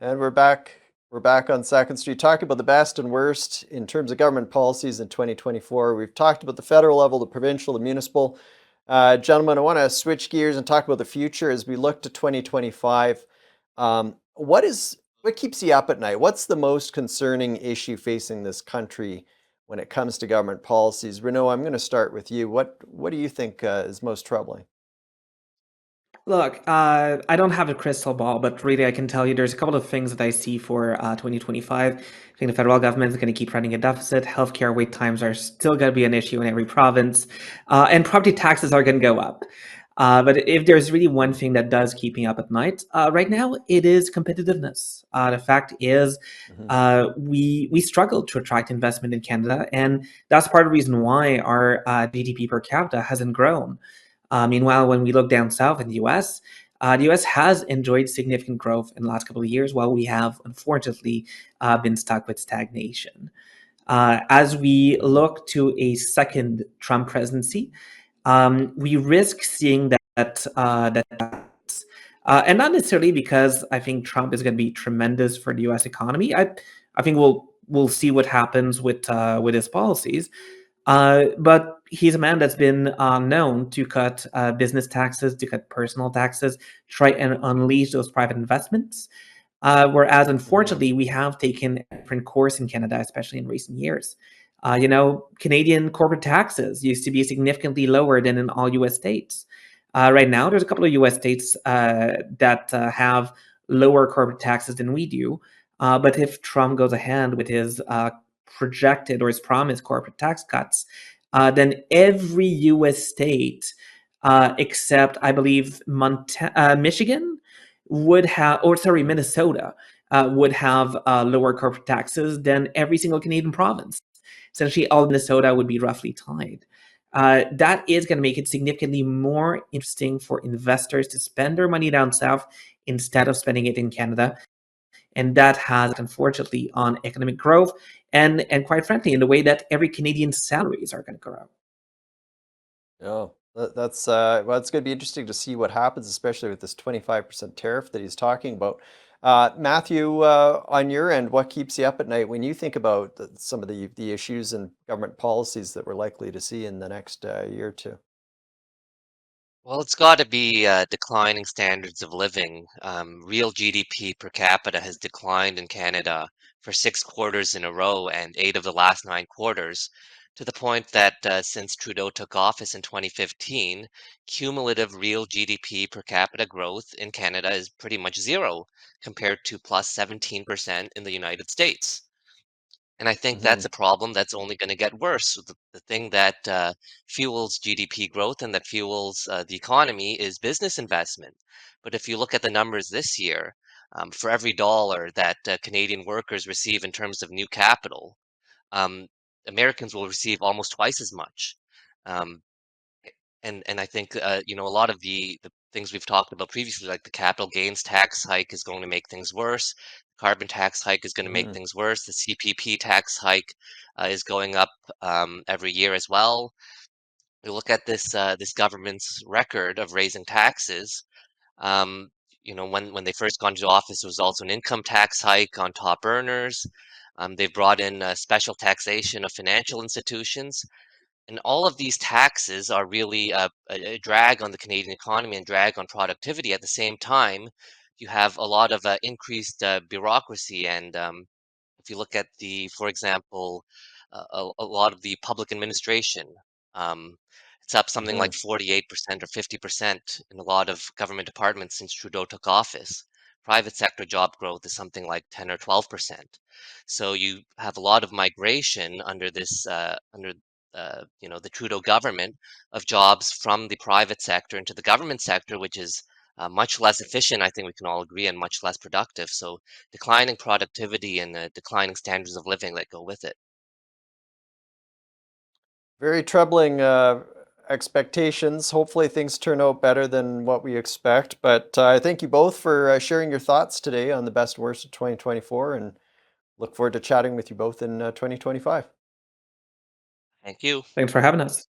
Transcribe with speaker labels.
Speaker 1: And we're back. We're back on Second Street talking about the best and worst in terms of government policies in 2024. We've talked about the federal level, the provincial, the municipal. Gentlemen, I want to switch gears and talk about the future as we look to 2025. What keeps you up at night? What's the most concerning issue facing this country when it comes to government policies? Renaud, I'm going to start with you. What do you think is most troubling?
Speaker 2: Look, I don't have a crystal ball, but really I can tell you there's a couple of things that I see for 2025. I think the federal government is going to keep running a deficit. Healthcare wait times are still going to be an issue in every province, and property taxes are going to go up. But if there's really one thing that does keep me up at night, right now it is competitiveness. The fact is,
Speaker 1: Mhm.
Speaker 2: we struggle to attract investment in Canada, and that's part of the reason why our GDP per capita hasn't grown. Meanwhile, when we look down south in the US has enjoyed significant growth in the last couple of years, while we have unfortunately been stuck with stagnation. As we
Speaker 1: Mhm.
Speaker 2: look to a second Trump presidency, we risk seeing and not necessarily because I think Trump is going to be tremendous for the U.S. economy. I think we'll see what happens with his policies. But he's a man that's been known to cut business taxes, to cut personal taxes, try and unleash those private investments. Whereas,
Speaker 1: Mhm.
Speaker 2: unfortunately, we have taken a different course in Canada, especially in recent years. Canadian corporate taxes used to be significantly lower than in all US states. Right now, there's a couple of US states that have lower corporate taxes than we do. But if Trump goes ahead with his projected or his promised corporate tax cuts, then every US state, except I believe Michigan, would have, or sorry,
Speaker 1: Mhm.
Speaker 2: Minnesota would have lower corporate taxes than every single Canadian province. Essentially, all of Minnesota would be roughly tied. That is going to make it significantly more interesting for investors to spend their money down south instead of spending it in Canada. And that has, unfortunately, on economic growth and quite frankly, in the way that every Canadian salaries are going to grow.
Speaker 1: Oh, well, it's going to be interesting to see what happens, especially with this 25% tariff that he's talking about. Matthew, on your end, what keeps you up at night when you think about some of the issues and government policies that we're likely to see in the next year or two?
Speaker 3: Well, it's got to be declining standards of living. Real GDP per capita has declined in Canada for 6 quarters in a row and 8 of the last 9 quarters, to the point that since Trudeau took office in 2015, cumulative real GDP per capita growth in Canada is pretty much zero compared to plus 17% in the United States. And I think
Speaker 1: Hmm.
Speaker 3: that's a problem that's only going to get worse. So the thing that fuels GDP growth and that fuels the economy is business investment. But if you look at the numbers this year, for every dollar that Canadian workers receive in terms of new capital, um, Americans will receive almost twice as much. Um, and I think a lot of the things we've talked about previously, like the capital gains tax hike, is going to make things worse. Carbon tax hike is going to make
Speaker 1: Hmm.
Speaker 3: things worse. The CPP tax hike is going up every year as well. We look at this government's record of raising taxes. Um, when they first got into office, there was also an income tax hike on top earners. They've brought in special taxation of financial institutions, and all of these taxes are really a drag on the Canadian economy and drag on productivity. At the same time, you have a lot of increased bureaucracy. And if you look at for example, a lot of the public administration, um, it's up something
Speaker 1: Hmm.
Speaker 3: like 48% or 50% in a lot of government departments since Trudeau took office. Private sector job growth is something like 10 or 12%. So you have a lot of migration under the Trudeau government, of jobs from the private sector into the government sector, which is much less efficient, I think we can all agree, and much less productive. So declining productivity and declining standards of living that go with it.
Speaker 1: Very troubling expectations. Hopefully, things turn out better than what we expect. But I thank you both for sharing your thoughts today on the best and worst of 2024, and look forward to chatting with you both in 2025.
Speaker 3: Thank you.
Speaker 2: Thanks for having us.